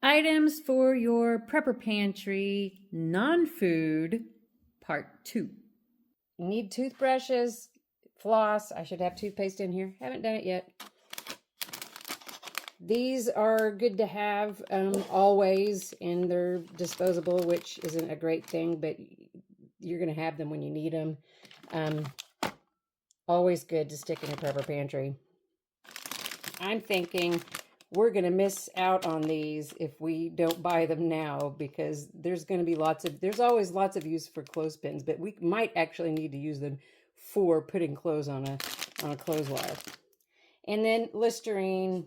Items for your prepper pantry, non-food, part 2. You need toothbrushes, floss. I should have toothpaste in here. Haven't done it yet. These are good to have always, and they're disposable, which isn't a great thing, but you're going to have them when you need them. Always good to stick in your prepper pantry. I'm thinking we're going to miss out on these if we don't buy them now, because there's going to be there's always lots of use for clothespins, but we might actually need to use them for putting clothes on a clothes wire. And then Listerine.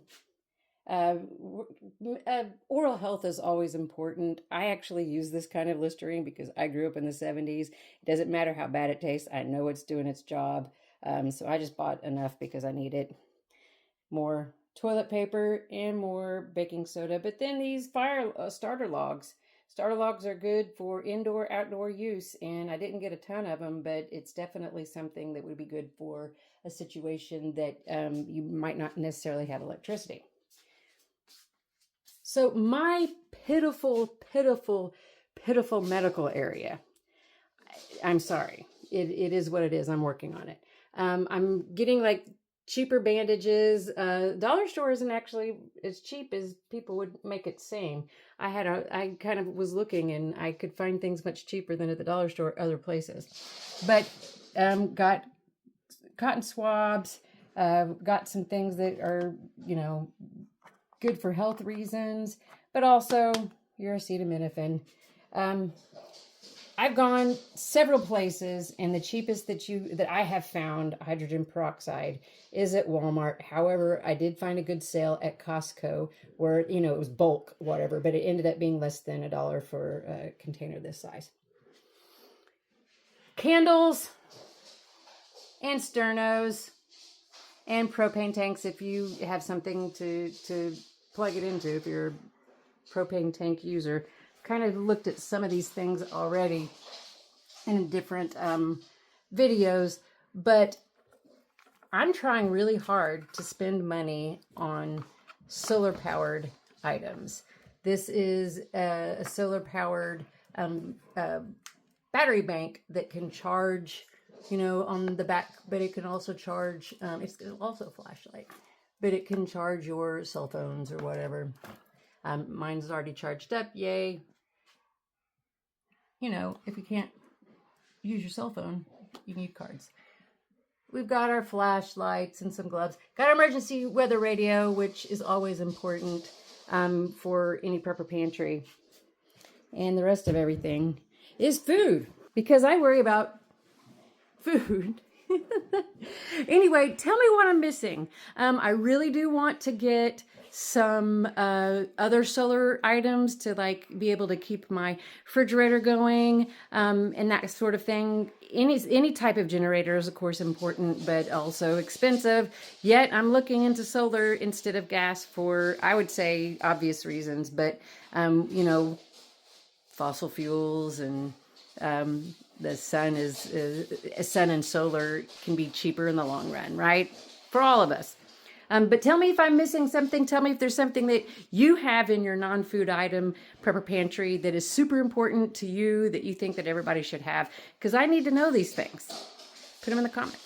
Oral health is always important. I actually use this kind of Listerine because I grew up in the 70s. It doesn't matter how bad it tastes. I know it's doing its job. So I just bought enough because I need it. More toilet paper and more baking soda. But then these starter logs. Starter logs are good for indoor, outdoor use, and I didn't get a ton of them, but it's definitely something that would be good for a situation that you might not necessarily have electricity. So my pitiful medical area, I'm sorry, it is what it is. I'm working on it. I'm getting like cheaper bandages. Dollar store isn't actually as cheap as people would make it seem. I kind of was looking and I could find things much cheaper than at the dollar store other places. But got cotton swabs, got some things that are, good for health reasons, but also your acetaminophen. I've gone several places, and the cheapest that I have found hydrogen peroxide is at Walmart. However, I did find a good sale at Costco where, it was bulk, whatever, but it ended up being less than $1 for a container this size. Candles and sternos and propane tanks if you have something to plug it into, if you're a propane tank user. Kind of looked at some of these things already in different videos, but I'm trying really hard to spend money on solar powered items. This is a solar powered battery bank that can charge, on the back, but it can also charge, it's also a flashlight, but it can charge your cell phones or whatever. Mine's already charged up, yay. If you can't use your cell phone, you need cards. We've got our flashlights and some gloves. Got our emergency weather radio, which is always important for any prepper pantry. And the rest of everything is food, because I worry about food. Anyway, tell me what I'm missing. I really do want to get some other solar items to be able to keep my refrigerator going and that sort of thing. Any type of generator is of course important, but also expensive. Yet I'm looking into solar instead of gas for, I would say, obvious reasons, but fossil fuels and the sun sun and solar can be cheaper in the long run, right? For all of us. But tell me if I'm missing something. Tell me if there's something that you have in your non-food item prepper pantry that is super important to you that you think that everybody should have, because I need to know these things. Put them in the comments.